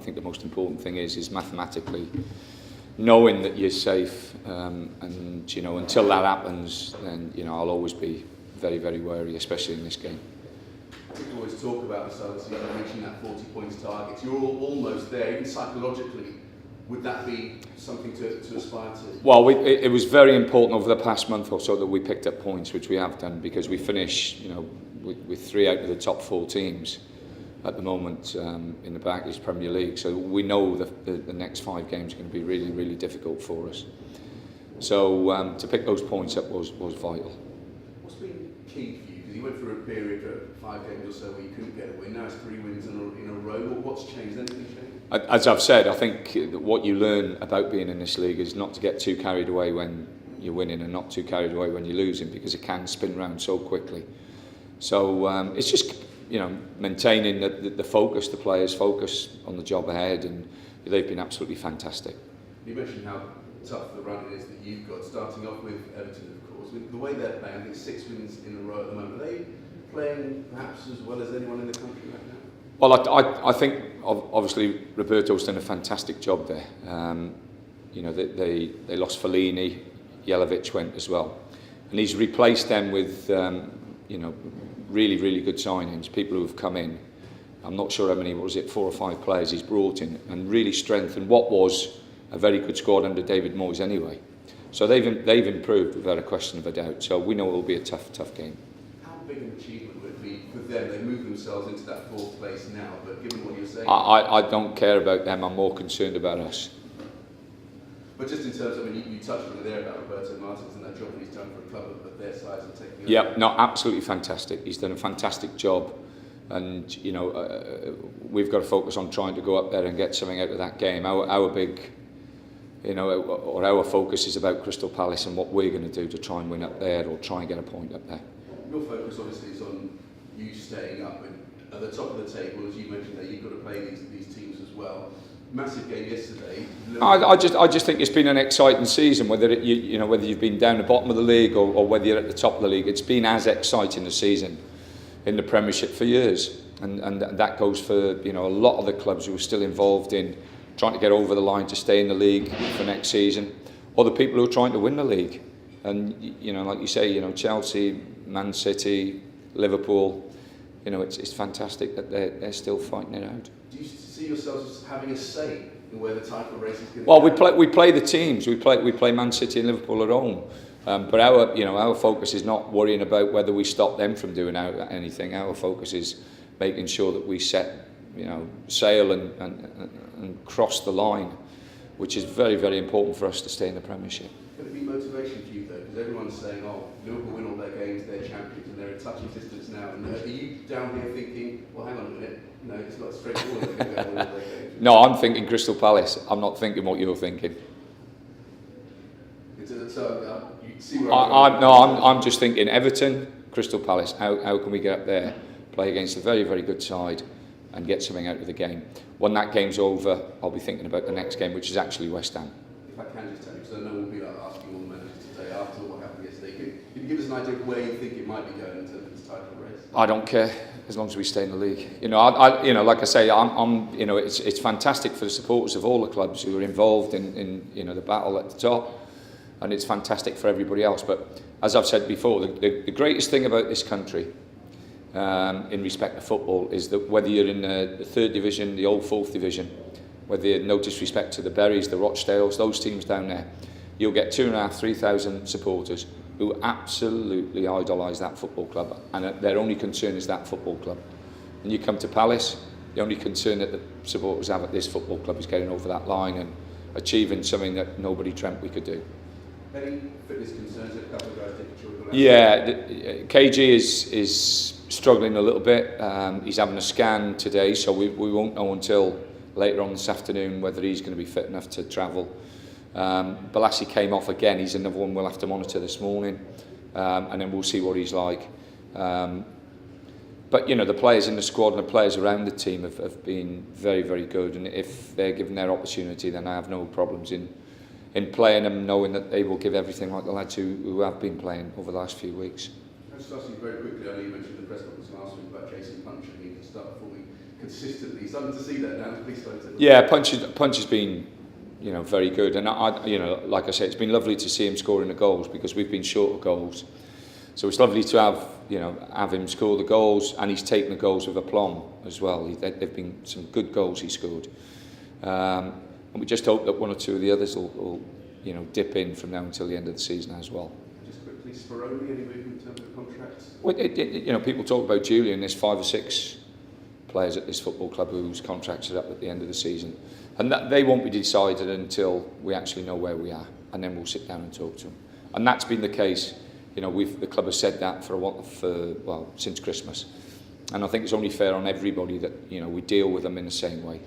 think the most important thing is mathematically knowing that you're safe, and you know, until that happens, then you know, I'll always be very, very wary, especially in this game. We always talk about the start of the season reaching that 40 points target. You're almost there, even psychologically. Would that be something to aspire to? Well, it was very important over the past month or so that we picked up points, which we have done, because we finish, you know, with 3 out of the top 4 teams at the moment in the Barclays Premier League. So we know the next 5 games are going to be really, really difficult for us. So to pick those points up was vital. What's been key for you? Because you went through a period of 5 games or so where you couldn't get a win. Now it's 3 wins in a row. What's changed? Anything changed? As I've said, I think what you learn about being in this league is not to get too carried away when you're winning and not too carried away when you're losing, because it can spin round so quickly. So it's just, you know, maintaining the focus, the players' focus on the job ahead, and they've been absolutely fantastic. You mentioned how tough the run is that you've got, starting off with Everton, of course. With the way they're playing, I think 6 wins in a row at the moment. Are they playing perhaps as well as anyone in the country right now? Well, I think obviously Roberto's done a fantastic job there. You know, they lost Fellini, Jelavic went as well, and he's replaced them with you know, really, really good signings, people who have come in. I'm not sure how many, what was it, 4 or 5 players he's brought in, and really strengthened what was a very good squad under David Moyes anyway. So they've improved without a question of a doubt. So we know it will be a tough game. How big an achievement would it be for them? They moved themselves into that 4th place now, but given what you're saying, I don't care about them. I'm more concerned about us. But just in terms of, I mean, you touched on it there about Roberto Martins and that job that he's done for a club of their size and taking over. Yeah, no, absolutely fantastic. He's done a fantastic job, and you know, we've got to focus on trying to go up there and get something out of that game. Our big, you know, or our focus is about Crystal Palace and what we're going to do to try and win up there or try and get a point up there. Your focus obviously is on you staying up, and at the top of the table, as you mentioned, that you've got to play these teams as well. Massive game yesterday. I just think it's been an exciting season. Whether you know, whether you've been down the bottom of the league or whether you're at the top of the league, it's been as exciting a season in the Premiership for years, and that goes for, you know, a lot of the clubs who are still involved in trying to get over the line to stay in the league for next season, or the people who are trying to win the league. And you know, like you say, you know, Chelsea, Man City, Liverpool, you know, it's fantastic that they're still fighting it out. Do you see yourselves having a say in where the title race is going to go? Well, we play the teams. We play Man City and Liverpool at home. But our focus is not worrying about whether we stop them from doing anything. Our focus is making sure that we set, you know, sail and cross the line, which is very, very important for us to stay in the Premiership. Could it be motivation for you though? Because everyone's saying, "Oh, Liverpool win all their games, they're champions, and they're in touching distance now." And are you down here thinking, "Well, hang on a minute, no, it's not straightforward. They're going to win all their games"? No, I'm thinking Crystal Palace. I'm not thinking what you're thinking. So you see where I'm just thinking Everton, Crystal Palace. How can we get up there, play against a very, very good side, and get something out of the game? When that game's over, I'll be thinking about the next game, which is actually West Ham. If I can just tell you, because I know we'll be asking all the managers today after what happened yesterday, can you give us an idea of where you think it might be going in terms of this title race? I don't care, as long as we stay in the league. You know, you know, like I say, I'm you know, it's fantastic for the supporters of all the clubs who are involved in you know, the battle at the top, and it's fantastic for everybody else. But as I've said before, the greatest thing about this country, in respect to football, is that whether you're in the 3rd division, the old 4th division, whether you no disrespect to the Berries, the Rochdales, those teams down there, you'll get 2,500-3,000 supporters who absolutely idolise that football club, and their only concern is that football club. And you come to Palace, the only concern that the supporters have at this football club is getting over that line and achieving something that nobody dreamt we could do. Any fitness concerns that a couple of guys think? Yeah, KG is struggling a little bit. He's having a scan today, so we won't know until later on this afternoon whether he's going to be fit enough to travel. Balassi came off again. He's another one we'll have to monitor this morning, and then we'll see what he's like. But you know, the players in the squad and the players around the team have been very, very good, and if they're given their opportunity, then I have no problems in playing them, knowing that they will give everything, like the lads who have been playing over the last few weeks. Just asking very quickly, I know you mentioned the press conference last week about Jason Punch, and he can start before we consistently. Something to see that now. Please don't. Yeah, Punch has been, you know, very good, and you know, like I said, it's been lovely to see him scoring the goals because we've been short of goals. So it's lovely to have him score the goals, and he's taken the goals with aplomb as well. They've been some good goals he scored, and we just hope that one or two of the others will you know, dip in from now until the end of the season as well. Just quickly, Speroni, any movement in terms of contracts? Well, you know, people talk about Julian. There's 5 or 6 players at this football club whose contracts are up at the end of the season, and that they won't be decided until we actually know where we are, and then we'll sit down and talk to them. And that's been the case. You know, the club has said that since Christmas, and I think it's only fair on everybody that, you know, we deal with them in the same way.